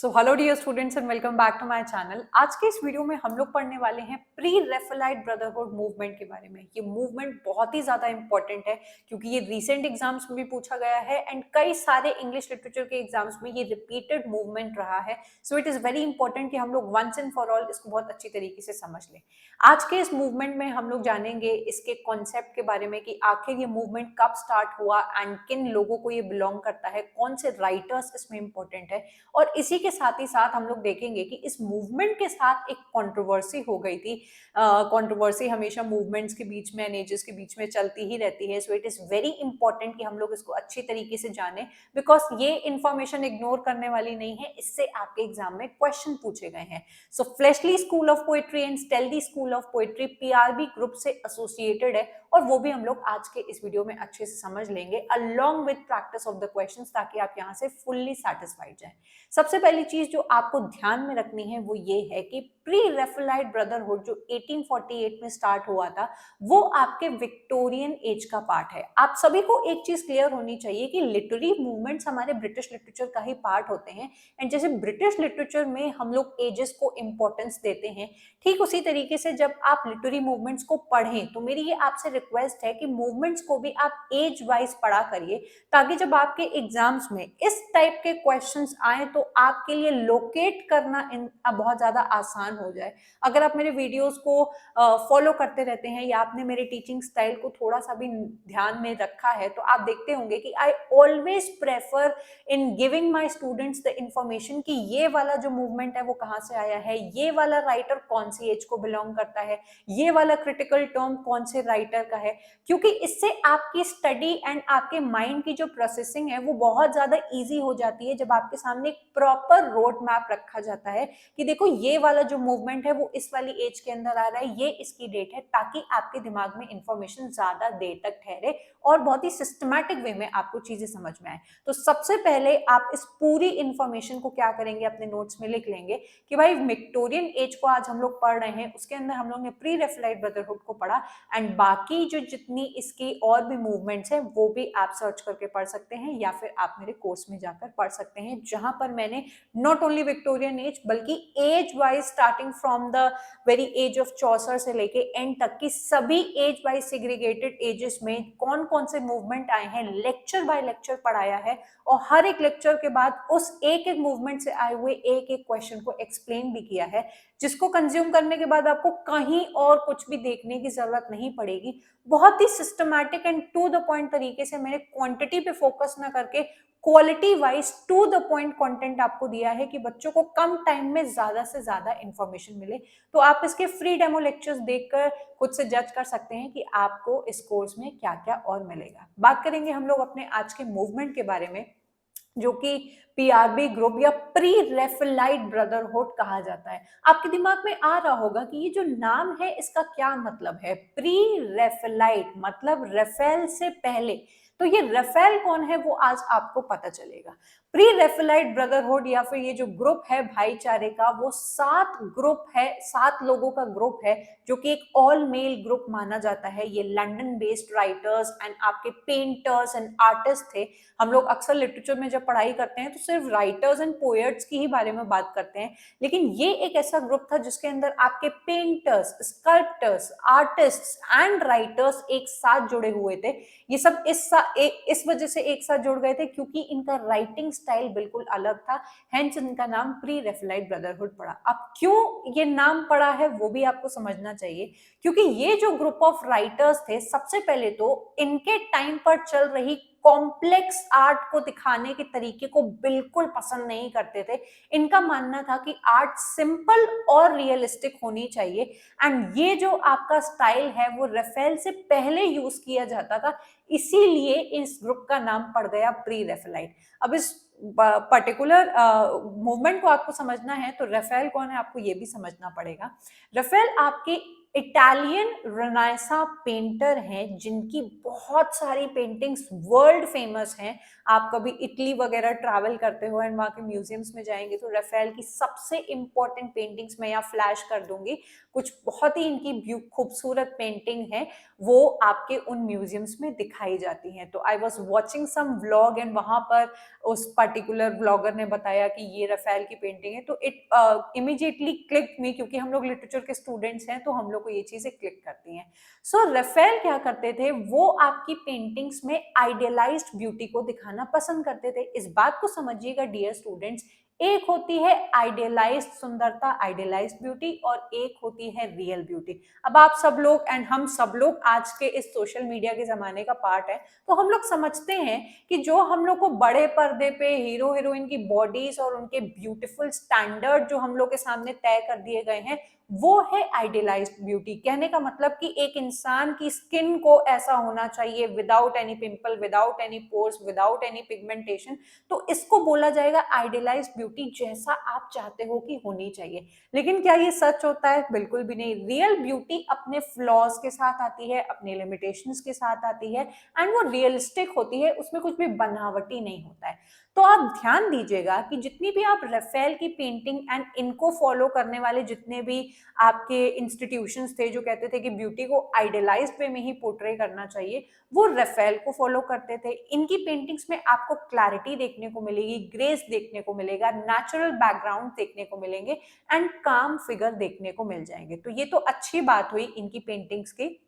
So hello dear students and welcome back to my channel. आज के इस video में हम लोग पढ़ने वाले हैं प्री रेफेलाइट ब्रदरहुड मूवमेंट के बारे में। ये मूवमेंट बहुत ही ज्यादा इंपॉर्टेंट है क्योंकि ये रीसेंट एग्जाम्स में भी पूछा गया है एंड कई सारे इंग्लिश लिटरेचर के एग्जाम्स में ये रिपीटेड मूवमेंट रहा है। So it is very important कि हम लोग वंस एंड फॉर ऑल इसको बहुत अच्छी तरीके से समझ लें। आज के इस मूवमेंट में हम लोग जानेंगे इसके कॉन्सेप्ट के बारे में कि आखिर ये मूवमेंट कब स्टार्ट हुआ एंड किन लोगों को ये बिलोंग करता है, कौन से राइटर्स इसमें इंपॉर्टेंट है। और इसी के साथ ही साथ हम लोग देखेंगे कि इस मूवमेंट के साथ एक कंट्रोवर्सी हो गई थी। कंट्रोवर्सी हमेशा मूवमेंट्स के बीच में, एजेस के बीच में चलती ही रहती है। So it is very important कि हम लोग इसको अच्छी तरीके से जानें बिकॉज ये इंफॉर्मेशन इग्नोर करने वाली नहीं है। इससे आपके एग्जाम में क्वेश्चन पूछे गए हैं। So fleshly school of poetry and stealthy school of poetry PRB group से एसोसिएटेड है और वो भी हम लोग आज के इस वीडियो में अच्छे से समझ लेंगे along with practice of the questions, ताकि आप यहाँ से फुल्ली सेटिस्फाइड जाएं। सबसे पहली चीज जो आपको ध्यान में रखनी है वो ये है कि प्री रेफेलाइट ब्रदरहुड जो 1848 में स्टार्ट हुआ था वो आपके विक्टोरियन एज का पार्ट है। आप सभी को एक चीज क्लियर होनी चाहिए कि लिटरेरी मूवमेंट्स हमारे ब्रिटिश लिटरेचर का ही पार्ट होते हैं एंड जैसे ब्रिटिश लिटरेचर में हम लोग एजेस को इंपॉर्टेंस देते हैं, ठीक उसी तरीके से जब आप लिटरेरी मूवमेंट्स को पढ़ें तो मेरी ये आपसे रिक्वेस्ट है कि मूवमेंट्स को भी आप एज वाइज पढ़ा करिए, ताकि जब आपके एग्जाम्स में इस टाइप के क्वेश्चंस आए तो आपके लिए लोकेट करना बहुत ज्यादा आसान हो जाए। अगर आप मेरे वीडियोस को फॉलो करते रहते हैं या आपने मेरे टीचिंग स्टाइल को थोड़ा सा भी ध्यान में रखा है तो आप देखते होंगे कि I always prefer in giving my students the information कि ये वाला जो मूवमेंट है वो कहाँ से आया है, ये वाला राइटर कौन सी एज को बिलोंग करता है, ये वाला क्रिटिकल टर्म कौन से राइटर का है, क्योंकि इससे आपकी स्टडी एंड आपके माइंड की जो प्रोसेसिंग है वो बहुत ज्यादा इजी हो जाती है जब आपके सामने एक प्रॉपर रोड मैप रखा जाता है कि देखो ये वाला जो मूवमेंट है वो इस वाली एज के अंदर आ रहा है, ये इसकी डेट है, ताकि आपके दिमाग में इंफॉर्मेशन ज्यादा देर तक ठहरे और बहुत ही सिस्टमैटिक वे में आपको चीजें समझ में आए। तो सबसे पहले आप इस पूरी इंफॉर्मेशन को क्या करेंगे, अपने नोट्स में लिख लेंगे कि भाई विक्टोरियन एज को आज हम लोग पढ़ रहे हैं, उसके अंदर हम लोग ने प्री रेफेलाइट ब्रदरहुड को पढ़ा एंड बाकी जो जितनी इसकी और भी मूवमेंट्स हैं वो भी आप सर्च करके पढ़ सकते हैं या फिर आप मेरे कोर्स में जाकर पढ़ सकते हैं, जहां पर मैंने नॉट ओनली विक्टोरियन एज बल्कि age wise starting from the very age of Chaucer से लेके एंड तक की सभी एज वाइज सेग्रीगेटेड एजेस में कौन कौन से मूवमेंट आए हैं लेक्चर बाय लेक्चर पढ़ाया है। और हर एक लेक्चर के बाद उस एक एक मूवमेंट से आए हुए एक एक क्वेश्चन को एक्सप्लेन भी किया है, जिसको कंज्यूम करने के बाद आपको कहीं और कुछ भी देखने की जरूरत नहीं पड़ेगी। बहुत ही systematic and to the point तरीके से मैंने क्वांटिटी पे फोकस ना करके quality wise to the point content आपको दिया है कि बच्चों को कम टाइम में ज्यादा से ज्यादा इंफॉर्मेशन मिले। तो आप इसके फ्री डेमो लेक्चर्स देखकर खुद से जज कर सकते हैं कि आपको इस कोर्स में क्या क्या और मिलेगा। बात करेंगे हम लोग अपने आज के मूवमेंट के बारे में, जो कि पीआरबी ग्रुप या प्री रेफेलाइट ब्रदरहुड कहा जाता है। आपके दिमाग में आ रहा होगा कि ये जो नाम है इसका क्या मतलब है। प्री रेफेलाइट मतलब रेफेल से पहले, तो ये रेफेल कौन है वो आज आपको पता चलेगा। प्री रेफेलाइट ब्रदरहुड या फिर ये जो ग्रुप है भाईचारे का, वो 7 ग्रुप है, 7 लोगों का ग्रुप है जो कि एक ऑल मेल ग्रुप माना जाता है। ये लंदन बेस्ड राइटर्स एंड आपके पेंटर्स एंड आर्टिस्ट थे। हम लोग अक्सर लिटरेचर में जब पढ़ाई करते हैं तो सिर्फ राइटर्स एंड पोएट्स की ही बारे में बात करते हैं, लेकिन ये एक ऐसा ग्रुप था जिसके अंदर आपके painters, sculptors, artists and writers एक साथ जुड़े हुए थे। ये सब इस वजह से एक साथ जुड़ गए थे क्योंकि इनका राइटिंग स्टाइल बिल्कुल अलग था, हेंस इनका नाम प्री रेफेलाइट ब्रदरहुड पड़ा। अब क्यों ये नाम पड़ा है वो भी आपको समझना चाहिए, क्योंकि ये जो ग्रुप ऑफ राइटर्स थे सबसे पहले तो इनके टाइम पर चल रही कॉम्प्लेक्स आर्ट को दिखाने के तरीके को बिल्कुल पसंद नहीं करते थे। इनका मानना था कि आर्ट सिंपल और रियलिस्टिक होनी चाहिए एंड ये जो आपका स्टाइल है वो रेफेल से पहले यूज किया जाता था, इसीलिए इस ग्रुप का नाम पड़ गया प्री रेफेलाइट। अब इस पर्टिकुलर मूवमेंट को आपको समझना है तो रेफेल कौन है आपको ये भी समझना पड़ेगा। रेफेल आपके इटालियन रेनेसां पेंटर हैं जिनकी बहुत सारी पेंटिंग्स वर्ल्ड फेमस हैं। आप कभी इटली वगैरह ट्रैवल करते हो एंड वहाँ के म्यूजियम्स में जाएंगे तो राफेल की सबसे इंपॉर्टेंट पेंटिंग्स मैं यहाँ फ्लैश कर दूंगी। कुछ बहुत ही इनकी खूबसूरत पेंटिंग है, वो आपके उन म्यूजियम्स में दिखाई जाती हैं। तो I was watching some vlog and वहां पर उस पर्टिकुलर व्लॉगर ने बताया कि ये राफेल की पेंटिंग है, तो इट इमीडिएटली क्लिक मी, क्योंकि हम लोग लिटरेचर के स्टूडेंट्स हैं तो हम लोग को ये चीजें क्लिक करती हैं। सो राफेल क्या करते थे, वो आपकी पेंटिंग्स में आइडियलाइज्ड ब्यूटी को दिखाना पसंद करते थे। इस बात को समझिएगा डियर स्टूडेंट्स, एक होती है आइडियलाइज्ड सुंदरता, आइडियलाइज्ड ब्यूटी, और एक होती है रियल ब्यूटी। अब आप सब लोग एंड हम सब लोग आज के इस सोशल मीडिया के जमाने का पार्ट है, तो हम लोग समझते हैं कि जो हम लोग को बड़े पर्दे पे हीरो हीरोइन की बॉडीज और उनके ब्यूटीफुल स्टैंडर्ड जो हम लोग के सामने तय कर दिए गए हैं, वो है आइडियलाइज्ड ब्यूटी। कहने का मतलब कि एक इंसान की स्किन को ऐसा होना चाहिए, without any pimple, without any pores, without any pigmentation, तो इसको बोला जाएगा आइडियलाइज्ड ब्यूटी, जैसा आप चाहते हो कि होनी चाहिए। लेकिन क्या ये सच होता है? बिल्कुल भी नहीं। रियल ब्यूटी अपने फ्लॉज के साथ आती है, अपने लिमिटेशंस के साथ आती है, एंड वो रियलिस्टिक होती है, उसमें कुछ भी बनावटी नहीं होता है। तो आप ध्यान दीजिएगा कि जितनी भी आप राफेल की पेंटिंग एंड इनको फॉलो करने वाले जितने भी आपके इंस्टीट्यूशंस थे जो कहते थे कि ब्यूटी को आइडियलाइज्ड वे में ही पोर्ट्रे करना चाहिए, वो राफेल को फॉलो करते थे। इनकी पेंटिंग्स में आपको क्लैरिटी देखने को मिलेगी, ग्रेस देखने को मिलेगा, नेचुरल बैकग्राउंड देखने को मिलेंगे, एंड काम फिगर देखने को मिल जाएंगे। तो ये तो अच्छी बात हुई इनकी पेंटिंग्स की।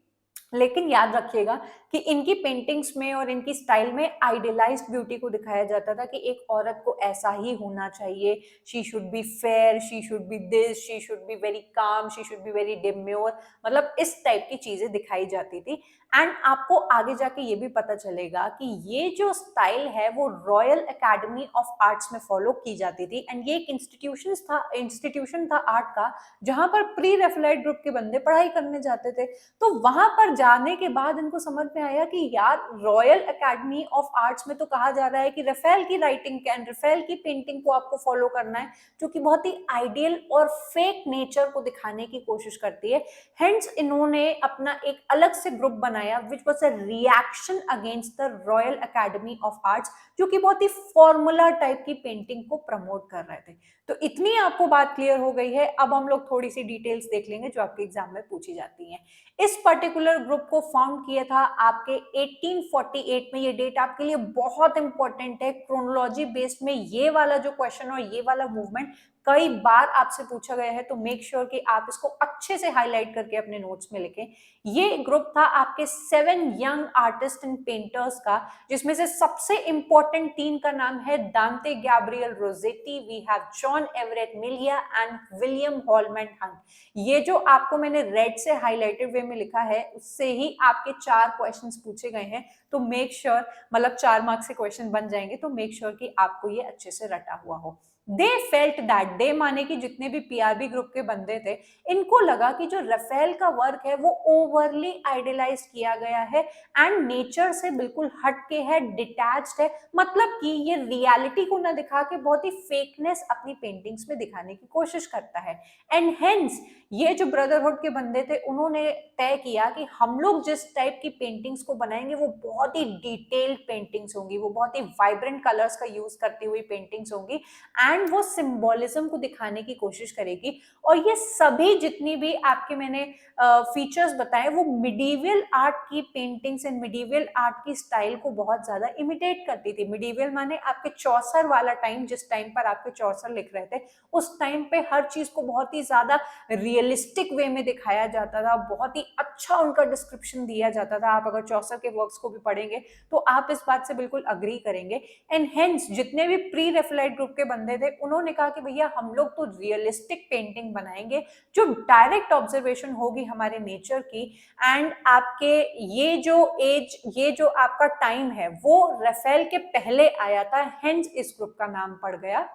लेकिन याद रखिएगा कि इनकी पेंटिंग्स में और इनकी स्टाइल में आइडियलाइज्ड ब्यूटी को दिखाया जाता था कि एक औरत को ऐसा ही होना चाहिए, she should be fair, she should be this, she should be very calm, she should be very demure, मतलब इस टाइप की चीजें दिखाई जाती थी। एंड आपको आगे जाके ये भी पता चलेगा कि ये जो स्टाइल है वो रॉयल एकेडमी ऑफ आर्ट्स में फॉलो की जाती थी, एंड ये एक इंस्टीट्यूशन था आर्ट का, जहां पर प्री रेफेलाइट ग्रुप के बंदे पढ़ाई करने जाते थे। तो वहां पर जाने के बाद इनको समझ में आया कि यार, रॉयल एकेडमी ऑफ आर्ट्स में तो कहा जा रहा है कि राफेल की राइटिंग एंड राफेल की पेंटिंग को आपको फॉलो करना है, जो कि बहुत ही आइडियल और फेक नेचर को दिखाने की कोशिश करती है। हेंस इन्होंने अपना एक अलग से ग्रुप बनाया which was a reaction against the royal academy of arts, जो कि बहुत ही फॉर्मूला टाइप की पेंटिंग को प्रमोट कर रहे थे। तो इतनी आपको बात क्लियर हो गई है। अब हम लोग थोड़ी सी डिटेल्स देख लेंगे जो आपके एग्जाम में पूछी जाती हैं। इस पर्टिकुलर ग्रुप को फाउंड किया था आपके 1848 में। ये डेट आपके लिए बहुत इंपॉर्टेंट है। क्रोनोलॉजी बेस्ड में ये वाला जो क्वेश्चन और ये वाला मूवमेंट कई बार आपसे पूछा गया है, तो मेक श्योर कि आप इसको अच्छे से हाईलाइट करके अपने नोट्स में लिखें। ये ग्रुप था आपके 7 यंग आर्टिस्ट एंड पेंटर्स का, जिसमें से सबसे इंपॉर्टेंट 3 का नाम है Dante Gabriel Rossetti, we have John Everett Millais and William Holman Hunt. ये जो आपको मैंने रेड से हाईलाइटेड वे में लिखा है, उससे ही आपके 4 क्वेश्चंस पूछे गए हैं। तो मेक श्योर, मतलब 4 मार्क्स से क्वेश्चन बन जाएंगे, तो मेक श्योर कि आपको ये अच्छे से रटा हुआ हो। दे फेल्ट दैट, दे माने कि जितने भी पीआरबी ग्रुप के बंदे थे, इनको लगा कि जो राफेल का वर्क है वो ओवरली आइडियलाइज किया गया है एंड नेचर से बिल्कुल हटके है, डिटैच्ड है। मतलब कि ये रियलिटी को ना दिखा के बहुत ही फेकनेस अपनी पेंटिंग्स में दिखाने की कोशिश करता है। एंड हेंस ये जो ब्रदरहुड के बंदे थे, उन्होंने तय किया कि हम लोग जिस टाइप की पेंटिंग्स को बनाएंगे वो बहुत ही डिटेल्ड पेंटिंग्स होंगी, वो बहुत ही वाइब्रेंट कलर्स का यूज करती हुई पेंटिंग्स होंगी, एंड वो सिंबोलिज्म को दिखाने की कोशिश करेगी। और ये सभी जितनी भी आपके मैंने फीचर्स बताए, वो मिडीवियल आर्ट की पेंटिंग्स एंड मिडीवियल आर्ट की स्टाइल को बहुत ज्यादा इमिटेट करती थी। मिडीवियल माने आपके चौसर वाला टाइम, जिस टाइम पर आपके चौसर लिख रहे थे, उस टाइम पे हर चीज को बहुत ही ज्यादा रियलिस्टिक वे में दिखाया जाता था, बहुत ही अच्छा उनका डिस्क्रिप्शन दिया जाता था। आप अगर चौसर के वर्क्स को भी पढ़ेंगे तो आप इस बात से बिल्कुल अग्री करेंगे। एंड हेंस जितने भी प्री रेफेलाइट ग्रुप के बंदे थे, उन्होंने कहा कि भैया हम लोग तो रियलिस्टिक पेंटिंग बनाएंगे जो डायरेक्ट ऑब्जर्वेशन होगी हमारे नेचर की। एंड आपके ये जो एज, ये जो आपका टाइम है, वो राफेल के पहले आया था, हेंस इस ग्रुप का नाम पड़ गया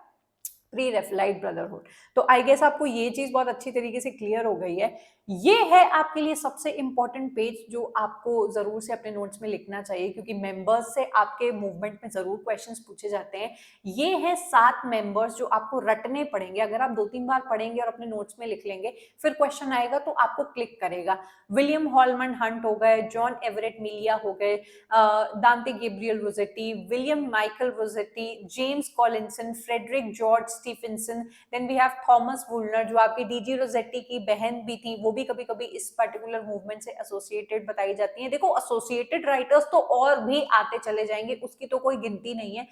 प्री रेफलाइट ब्रदरहुड। तो आई गेस आपको ये चीज बहुत अच्छी तरीके से क्लियर हो गई है। ये है आपके लिए सबसे इंपॉर्टेंट पेज जो आपको जरूर से अपने नोट्स में लिखना चाहिए, क्योंकि मेंबर्स से आपके मूवमेंट में जरूर क्वेश्चंस पूछे जाते हैं। ये है 7 मेंबर्स जो आपको रटने पड़ेंगे। अगर आप 2-3 बार पढ़ेंगे और अपने नोट्स में लिख लेंगे, फिर क्वेश्चन आएगा तो आपको क्लिक करेगा। विलियम हॉलमन हंट हो गए, जॉन एवरेट मिलिया हो गए, Dante Gabriel Rossetti, William Michael Rossetti, James Collinson, Frederick George Stephenson, then we have Thomas Woolner जो आपकी डीजी रोसेटी की बहन भी थी, वो भी कभी कभी इस पर्टिकुलर मूवमेंट से एसोसिएटेड बताई जाती है। देखो एसोसिएटेड राइटर्स तो और भी आते चले जाएंगे, उसकी तो कोई गिनती नहीं है।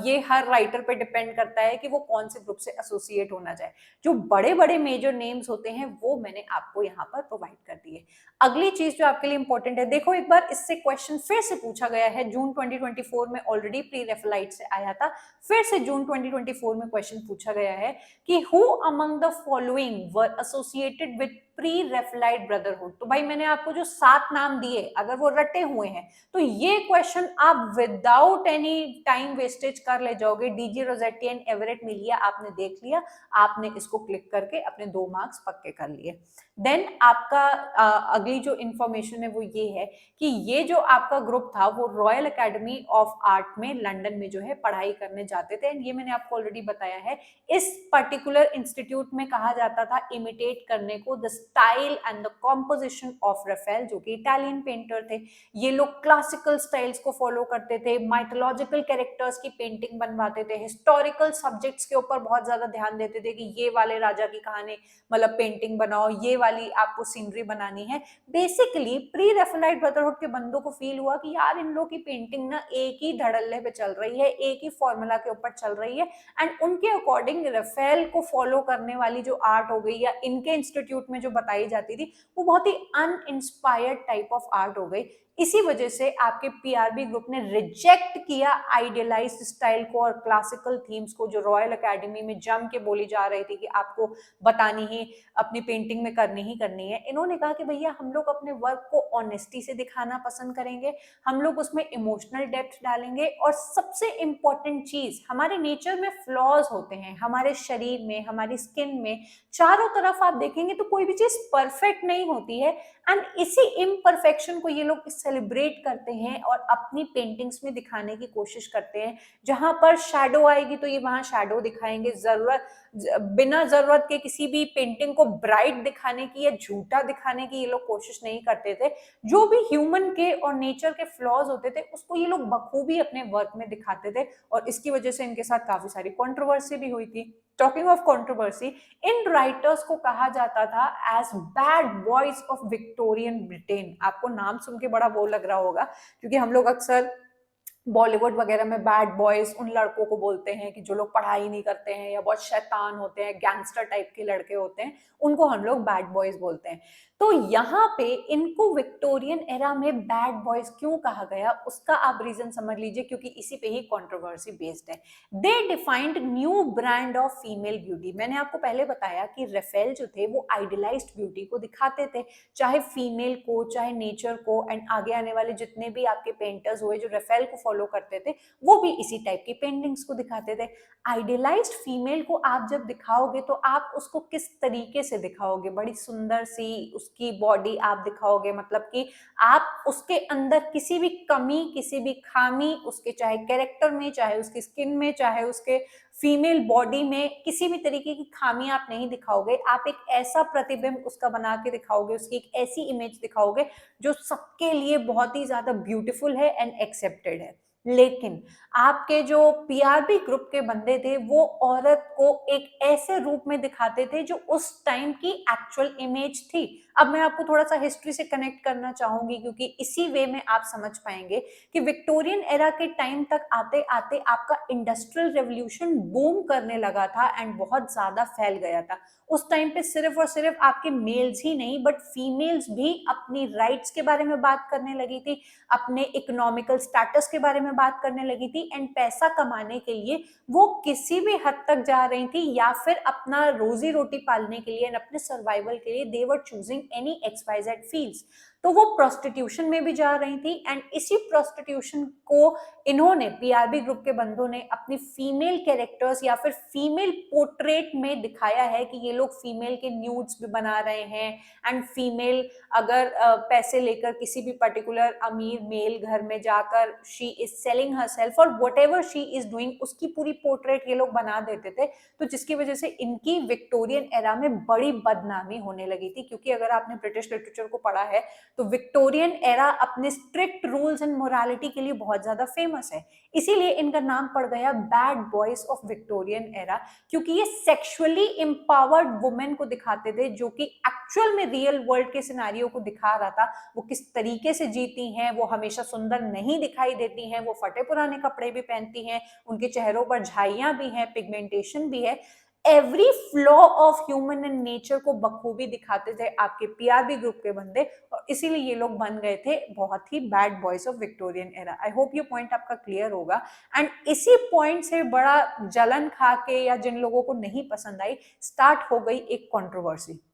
ये हर राइटर पे डिपेंड करता है कि वो कौन से ग्रुप से एसोसिएट होना चाहे। जो बड़े बड़े मेजर नेम्स होते हैं वो मैंने आपको यहाँ पर प्रोवाइड कर दिए। अगली चीज जो आपके लिए इंपॉर्टेंट है, देखो एक बार इससे क्वेश्चन फिर से पूछा गया है। जून 2024 में ऑलरेडी प्री रेफलाइट से आया था, फिर से जून 2024 में क्वेश्चन पूछा गया है कि who among the following were associated with pre Raphaelite brotherhood. तो भाई मैंने आपको जो 7 नाम दिए, अगर वो रटे हुए हैं तो ये क्वेश्चन आप विदाउट एनी टाइम वेस्टेज कर ले जाओगे। डीजी रोसेटी एंड एवरेट मिलिया आपने देख लिया, आपने इसको क्लिक करके अपने 2 मार्क्स पक्के कर लिए। देन आपका अगली जो इंफॉर्मेशन है वो ये है कि ये जो आपका ग्रुप था वो रॉयल एकेडमी ऑफ आर्ट में लंदन में जो है पढ़ाई करने जाते थे। ये मैंने आपको ऑलरेडी बताया है। इस पर्टिकुलर इंस्टीट्यूट में कहा जाता था इमिटेट करने को the style and the composition of Raphael, जो कि इटालियन पेंटर थे। ये लोग क्लासिकल स्टाइल्स को फॉलो करते थे, माइथोलॉजिकल कैरेक्टर्स की पेंटिंग बनवाते थे, हिस्टोरिकल सब्जेक्ट्स के ऊपर बहुत ज्यादा ध्यान देते थे कि ये वाले राजा की कहानी मतलब पेंटिंग बनाओ, ये वाली आपको सीनरी बनानी है। बेसिकली प्री रेफलाइट ब्रदरहुड के बंदों को फील हुआ कि यार इन लोगों की पेंटिंग ना एक ही धड़ल्ले पे चल रही है, एक ही फॉर्मूला के ऊपर चल रही है, एंड उनके अकॉर्डिंग रफेल को फॉलो करने वाली जो आर्ट हो गई या इनके इंस्टीट्यूट में जो बताई जाती थी वो बहुत ही अनइंस्पायर्ड टाइप ऑफ आर्ट हो गई। इसी वजह से आपके पीआरबी ग्रुप ने रिजेक्ट किया आइडियलाइज्ड स्टाइल को और क्लासिकल थीम्स को, जो रॉयल एकेडमी में जम के बोली जा रही थी कि आपको बतानी ही अपनी पेंटिंग में करनी है। इन्होंने कहा कि भैया हम लोग अपने वर्क को ऑनेस्टी से दिखाना पसंद करेंगे, हम लोग उसमें इमोशनल डेप्थ डालेंगे, और सबसे इंपॉर्टेंट चीज, हमारे नेचर में फ्लॉज होते हैं, हमारे शरीर में, हमारी स्किन में, चारों तरफ आप देखेंगे तो कोई भी चीज परफेक्ट नहीं होती है, एंड इसी इम्परफेक्शन को ये लोग सेलिब्रेट करते हैं और अपनी पेंटिंग्स में दिखाने की कोशिश करते हैं। जहां पर शैडो आएगी तो ये वहां शैडो दिखाएंगे, बिना जरूरत के किसी भी पेंटिंग को ब्राइट दिखाने की या झूठा दिखाने की ये लोग कोशिश नहीं करते थे। जो भी ह्यूमन के और नेचर के फ्लॉज होते थे उसको ये लोग बखूबी अपने वर्क में दिखाते थे, और इसकी वजह से इनके साथ काफी सारी कंट्रोवर्सी भी हुई थी। टॉकिंग ऑफ कंट्रोवर्सी, इन राइटर्स को कहा जाता था as bad boys of Victorian Britain. आपको नाम सुन के बड़ा वो लग रहा होगा, क्योंकि हम लोग अक्सर बॉलीवुड वगैरह में बैड बॉयज उन लड़कों को बोलते हैं कि जो लोग पढ़ाई नहीं करते हैं या बहुत शैतान होते हैं, गैंगस्टर टाइप के लड़के होते हैं, उनको हम लोग बैड बॉयज बोलते हैं। तो यहाँ पे इनको विक्टोरियन एरा में बैड बॉयज क्यों कहा गया उसका आप रीजन समझ लीजिए, क्योंकि इसी पे ही कंट्रोवर्सी बेस्ड है। They defined new brand of female beauty. मैंने आपको पहले बताया कि रफेल जो थे वो आइडियलाइज्ड ब्यूटी को दिखाते थे, चाहे फीमेल को चाहे नेचर को, एंड आगे आने वाले जितने भी आपके पेंटर्स हुए जो रफेल को फॉलो करते थे वो भी इसी टाइप की पेंटिंग्स को दिखाते थे। आइडियलाइज्ड फीमेल को आप जब दिखाओगे तो आप उसको किस तरीके से दिखाओगे, बड़ी सुंदर सी उसकी बॉडी आप दिखाओगे, मतलब कि आप उसके अंदर किसी भी कमी, किसी भी खामी, उसके चाहे कैरेक्टर में, चाहे उसकी स्किन में, चाहे उसके फीमेल बॉडी में किसी भी तरीके की खामी आप नहीं दिखाओगे। आप एक ऐसा प्रतिबिंब उसका बना के दिखाओगे, उसकी एक ऐसी इमेज दिखाओगे जो सबके लिए बहुत ही ज्यादा ब्यूटीफुल है एंड एक्सेप्टेड है। लेकिन आपके जो पीआरबी ग्रुप के बंदे थे वो औरत को एक ऐसे रूप में दिखाते थे जो उस टाइम की एक्चुअल इमेज थी। अब मैं आपको थोड़ा सा हिस्ट्री से कनेक्ट करना चाहूंगी, क्योंकि इसी वे में आप समझ पाएंगे कि विक्टोरियन एरा के टाइम तक आते आते आपका इंडस्ट्रियल रेवोल्यूशन बूम करने लगा था एंड बहुत ज्यादा फैल गया था। उस टाइम पे सिर्फ और सिर्फ आपके मेल्स ही नहीं बट फीमेल्स भी अपनी राइट्स के बारे में बात करने लगी थी, अपने इकोनॉमिकल स्टेटस के बारे में बात करने लगी थी, एंड पैसा कमाने के लिए वो किसी भी हद तक जा रही थी, या फिर अपना रोजी रोटी पालने के लिए एंड अपने सर्वाइवल के लिए दे वर चूजिंग एनी XYZ फील्ड्स। तो वो प्रोस्टिट्यूशन में भी जा रही थी एंड इसी प्रोस्टिट्यूशन को इन्होंने पीआरबी ग्रुप के बंदों ने अपनी फीमेल कैरेक्टर्स या फिर फीमेल पोर्ट्रेट में दिखाया है कि ये लोग फीमेल के न्यूड्स भी बना रहे हैं एंड फीमेल अगर पैसे लेकर किसी भी पर्टिकुलर अमीर मेल घर में जाकर she is selling herself और whatever she is doing उसकी पूरी पोर्ट्रेट ये लोग बना देते थे, तो जिसकी वजह से इनकी विक्टोरियन एरा में बड़ी बदनामी होने लगी थी। क्योंकि अगर आपने ब्रिटिश लिटरेचर को पढ़ा है तो विक्टोरियन एरा अपने स्ट्रिक्ट रूल्स एंड मोरालिटी के लिए बहुत ज्यादा फेमस है, इसीलिए इनका नाम पड़ गया bad boys of Victorian era, क्योंकि ये सेक्सुअली एम्पावर्ड वुमेन को दिखाते थे जो कि एक्चुअल में रियल वर्ल्ड के सिनेरियो को दिखा रहा था। वो किस तरीके से जीती हैं, वो हमेशा सुंदर नहीं दिखाई देती हैं, वो फटे पुराने कपड़े भी पहनती हैं, उनके चेहरों पर झाइयां भी हैं, पिगमेंटेशन भी है। Every flaw of human and nature को बखूबी दिखाते थे आपके पीआरबी ग्रुप के बंदे, और इसीलिए ये लोग बन गए थे बहुत ही bad boys of Victorian era. I hope ये पॉइंट आपका क्लियर होगा। एंड इसी पॉइंट से बड़ा जलन खा के या जिन लोगों को नहीं पसंद आई, स्टार्ट हो गई एक कंट्रोवर्सी।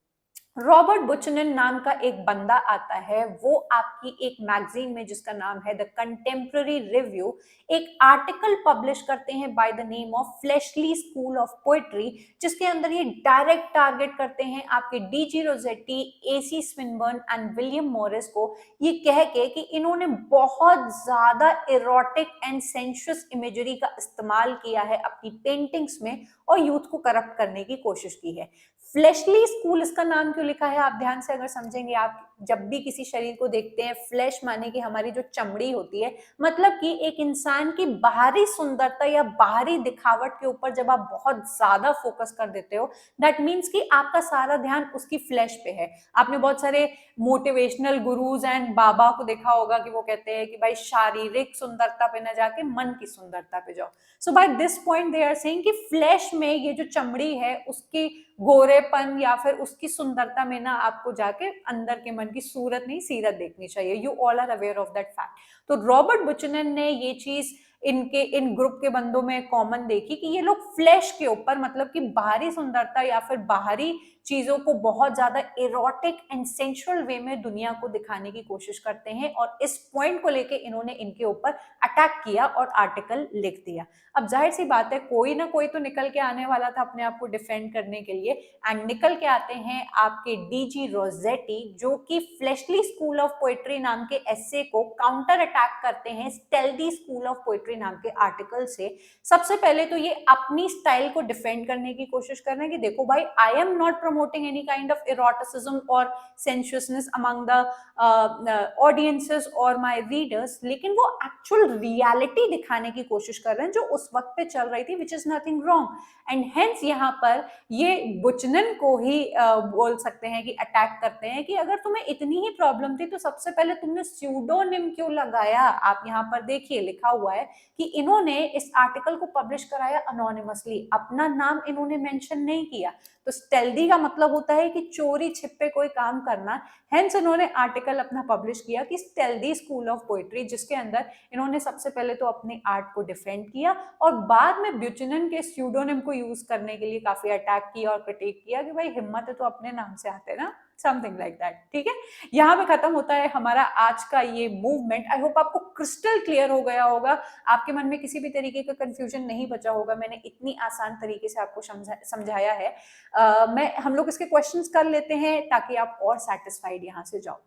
रॉबर्ट बुचनन नाम का एक बंदा आता है, वो आपकी एक मैगजीन में जिसका नाम है द कंटेम्प्ररी रिव्यू एक आर्टिकल पब्लिश करते हैं by the name of fleshly school of poetry, जिसके अंदर ये डायरेक्ट टारगेट करते हैं आपके DG Rossetti, AC Swinburne and William Morris को, ये कह के कि इन्होंने बहुत ज्यादा इरोटिक एंड सेंशुअस इमेजरी का इस्तेमाल किया है अपनी पेंटिंग्स में और यूथ को करप्ट करने की कोशिश की है। फ्लेशली स्कूल इसका नाम क्यों लिखा है, आप ध्यान से अगर समझेंगे, आप जब भी किसी शरीर को देखते हैं, फ्लैश माने कि हमारी जो चमड़ी होती है, मतलब कि एक इंसान की बाहरी सुंदरता या बाहरी दिखावट के ऊपर जब आप बहुत ज्यादा फोकस कर देते हो, दैट मीन्स कि आपका सारा ध्यान उसकी फ्लैश पे है। आपने बहुत सारे मोटिवेशनल गुरुज एंड बाबा को देखा होगा कि वो कहते हैं कि भाई शारीरिक सुंदरता पे ना जाके मन की सुंदरता पे जाओ। So by this point they are saying कि फ्लैश में ये जो चमड़ी है उसकी गोरेपन या फिर उसकी सुंदरता में ना आपको जाके अंदर के मन की सूरत नहीं सीरत देखनी चाहिए। You all are aware of that fact. तो रॉबर्ट बुचनन ने ये चीज इनके इन ग्रुप के बंदों में कॉमन देखी कि ये लोग फ्लैश के ऊपर, मतलब कि बाहरी सुंदरता या फिर बाहरी चीजों को बहुत ज्यादा इरोटिक एंड सेंसुअल वे में दुनिया को दिखाने की कोशिश करते हैं, और इस पॉइंट को लेके इन्होंने इनके ऊपर अटैक किया और आर्टिकल लिख दिया। अब जाहिर सी बात है, कोई ना कोई तो निकल के आने वाला था अपने आप को डिफेंड करने के लिए, एंड निकल के आते हैं आपके डीजी रोजेटी, जो कि फ्लेशली स्कूल ऑफ पोएट्री नाम के एस्से को काउंटर अटैक करते हैं स्टेल्दी स्कूल ऑफ पोएट्री नाम के आर्टिकल से। सबसे पहले तो ये अपनी स्टाइल को डिफेंड करने की कोशिश कर रहे हैं कि देखो भाई, I am not promoting any kind of eroticism और सेंसुअसनेस अमंग द ऑडियंसेस और माय रीडर्स, लेकिन वो एक्चुअल रियलिटी दिखाने की कोशिश कर रहे हैं जो उस वक्त पे चल रही थी, which is nothing wrong. And hence यहाँ पर ये बुचनन को ही बोल सकते हैं कि अटैक करते हैं कि अगर तुम्हें इतनी ही प्रॉब्लम थी तो सबसे पहले तुमने स्यूडोनिम क्यों लगाया। आप यहाँ पर देखिए लिखा हुआ है कि इन्होंने इस आर्टिकल को पब्लिश कराया अनोनिमसली, अपना नाम इन्होंने मेंशन नहीं किया। तो स्टेल्दी का मतलब होता है कि चोरी छिपे कोई काम करना, हेंस इन्होंने आर्टिकल अपना पब्लिश किया कि स्टेल्दी स्कूल ऑफ पोएट्री, जिसके अंदर इन्होंने सबसे पहले तो अपने आर्ट को डिफेंड किया और बाद में ब्यूचनन के स्यूडोनिम को यूज करने के लिए काफी अटैक किया और क्रिटिक किया कि भाई हिम्मत है तो अपने नाम से आते ना, समथिंग लाइक दैट। ठीक है, यहाँ पे खत्म होता है हमारा आज का ये मूवमेंट। आई होप आपको क्रिस्टल क्लियर हो गया होगा, आपके मन में किसी भी तरीके का कंफ्यूजन नहीं बचा होगा। मैंने इतनी आसान तरीके से आपको समझाया है। हम लोग इसके क्वेश्चंस कर लेते हैं ताकि आप और सेटिस्फाइड यहाँ से जाओ।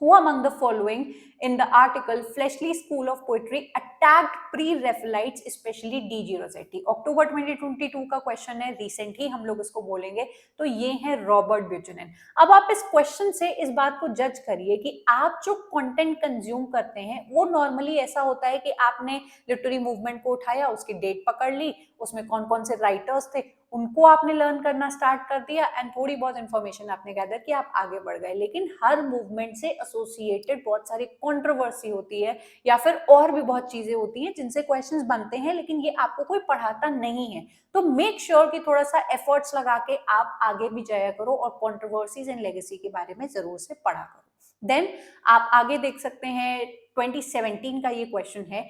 Who among the following in the article Fleshly School of Poetry attacked pre-Raphaelites, especially D.G. Rossetti? अक्टूबर 2022 का क्वेश्चन है, रिसेंट ही हम लोग इसको बोलेंगे। तो ये है रॉबर्ट ब्यूचनन। अब आप इस क्वेश्चन से इस बात को जज करिए कि आप जो कंटेंट कंज्यूम करते हैं वो नॉर्मली ऐसा होता है कि आपने लिटरेरी मूवमेंट को उठाया, उसकी डेट पकड़ ली, उसमें कौन कौन से राइटर्स थे उनको आपने लर्न करना स्टार्ट कर दिया एंड थोड़ी बहुत इंफॉर्मेशन आपने गैदर किया, आप आगे बढ़ गए। लेकिन हर मूवमेंट से एसोसिएटेड बहुत सारी कंट्रोवर्सी होती है या फिर और भी बहुत चीजें होती हैं जिनसे क्वेश्चंस बनते हैं, लेकिन ये आपको कोई पढ़ाता नहीं है। तो मेक श्योर कि थोड़ा सा एफर्ट्स लगा के आप आगे भी जाया करो और कंट्रोवर्सीज एंड लेगेसी के बारे में जरूर से पढ़ा करो। देन आप आगे देख सकते हैं 2017 का ये क्वेश्चन है,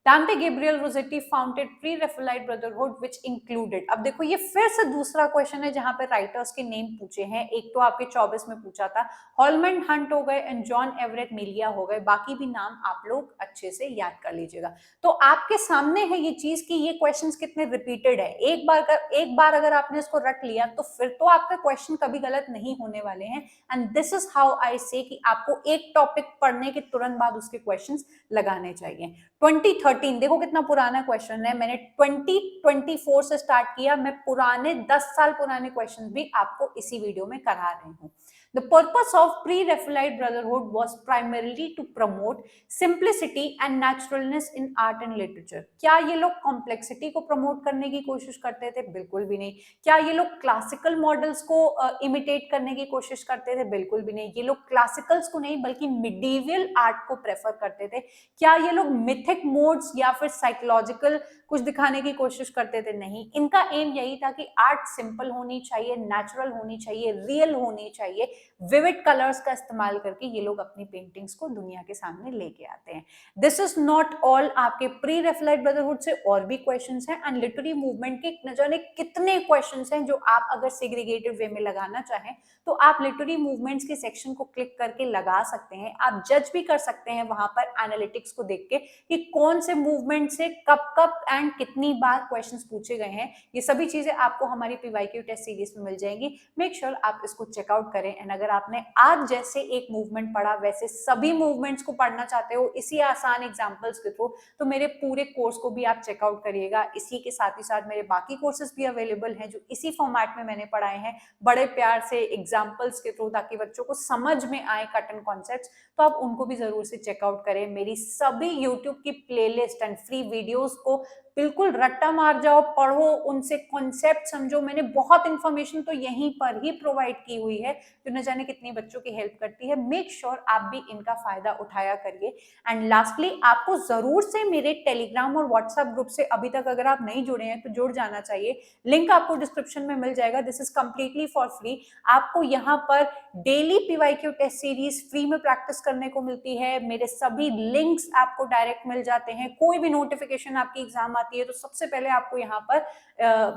डांटे Gabriel Rossetti founded pre Raphaelite brotherhood which included. अब देखो ये फिर से दूसरा क्वेश्चन है जहां पे राइटर्स के नेम पूछे हैं। एक तो आपके 24 में पूछा था, हॉलमैन हंट हो गए एंड जॉन एवरेट मिलिया हो गए, बाकी भी नाम आप लोग अच्छे से याद कर लीजिएगा। तो आपके सामने है ये चीज कि ये क्वेश्चंस कितने रिपीटेड है। एक बार अगर आपने इसको रट लिया तो फिर तो आपके क्वेश्चन कभी गलत नहीं होने वाले हैं। And this is how I से कि आपको एक टॉपिक पढ़ने के तुरंत बाद उसके क्वेश्चंस लगाने चाहिए। 2013 देखो कितना पुराना क्वेश्चन है, मैंने 2024 से स्टार्ट किया, मैं पुराने 10 साल पुराने क्वेश्चन भी आपको इसी वीडियो में करा रही हूँ। The purpose of pre-Raphaelite Brotherhood was primarily to promote simplicity and naturalness in art and literature। क्या ये लोग कॉम्प्लेक्सिटी को प्रमोट करने की कोशिश करते थे? बिल्कुल भी नहीं। क्या ये लोग क्लासिकल मॉडल्स को इमिटेट करने की कोशिश करते थे? बिल्कुल भी नहीं। ये लोग क्लासिकल्स को नहीं बल्कि मिडीवियल आर्ट को प्रेफर करते थे। क्या ये लोग मिथिक मोड्स या फिर साइकोलॉजिकल कुछ दिखाने की कोशिश करते थे? नहीं। इनका एम यही था कि आर्ट सिंपल होनी चाहिए, नेचुरल होनी चाहिए, रियल होनी चाहिए। विविड कलर्स का इस्तेमाल करके ये लोग अपनी पेंटिंग्स को दुनिया के सामने लेके आते हैं। दिस इज नॉट ऑल, आपके प्री रेफेलाइट ब्रदरहुड से और भी क्वेश्चंस हैं एंड लिटरेरी मूवमेंट के न जाने कितने क्वेश्चंस हैं जो आप अगर सेग्रीगेटेड वे में लगाना चाहें तो आप लिटरेरी मूवमेंट्स के सेक्शन को क्लिक करके लगा सकते हैं। आप जज भी कर सकते हैं वहां पर एनालिटिक्स को देख के कि कौन से मूवमेंट से कब कब एंड कितनी बार क्वेश्चंस पूछे गए हैं। ये सभी चीजें आपको हमारी पीवाईक्यू टेस्ट सीरीज में मिल जाएंगी। मेक श्योर आप इसको चेकआउट करें एंड अगर आपने आज जैसे एक मूवमेंट पढ़ा वैसे सभी मूवमेंट्स को पढ़ना चाहते हो इसी आसान एग्जांपल्स के थ्रू तो मेरे पूरे कोर्स को भी आप चेकआउट करिएगा। इसी के साथ ही साथ मेरे बाकी कोर्सेज भी अवेलेबल हैं जो इसी फॉर्मेट में मैंने पढ़ाए हैं, बड़े प्यार से एग्जांपल्स के थ्रू, ताकि बच्चों को समझ में आए कट एंड कॉन्सेप्ट्स। तो आप उनको भी जरूर से चेकआउट करें। मेरी सभी यूट्यूब की प्लेलिस्ट एंड फ्री वीडियोस को बिल्कुल रट्टा मार जाओ, पढ़ो, उनसे कॉन्सेप्ट समझो। मैंने बहुत इंफॉर्मेशन तो यहीं पर ही प्रोवाइड की हुई है जो न जाने कितनी बच्चों की हेल्प करती है। मेक श्योर आप भी इनका फायदा उठाया करिए। एंड लास्टली आपको जरूर से मेरे टेलीग्राम और व्हाट्सएप ग्रुप से अभी तक अगर आप नहीं जुड़े हैं तो जुड़ जाना चाहिए। लिंक आपको डिस्क्रिप्शन में मिल जाएगा। This is completely for free. आपको यहाँ पर daily PYQ test series free में प्रैक्टिस करने को मिलती है। मेरे सभी लिंक्स आपको डायरेक्ट मिल जाते हैं। कोई भी नोटिफिकेशन आपकी एग्जाम आती है तो सबसे पहले आपको यहाँ पर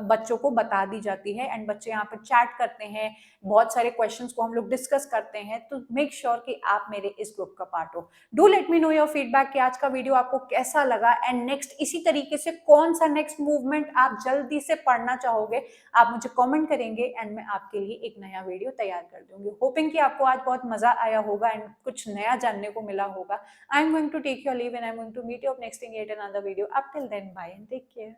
बच्चों को बता दी जाती है एंड बच्चे यहाँ पर चैट करते हैं, बहुत सारे क्वेश्चंस को हम लोग डिस्कस करते हैं। तो मेक श्योर कि आप मेरे इस ग्रुप का पार्ट हो। Do let me know your feedback कि आज का वीडियो आपको कैसा लगा एंड नेक्स्ट इसी तरीके से कौन सा नेक्स्ट मूवमेंट आप जल्दी से पढ़ना चाहोगे आप मुझे कमेंट करेंगे एंड मैं आपके लिए एक नया वीडियो तैयार कर दूंगी। होपिंग कि आपको आज बहुत मजा आया होगा एंड कुछ नया जानने को मिला होगा। I am going to take your leave and I am going to meet you up next in yet another video. Up till then bye and take care.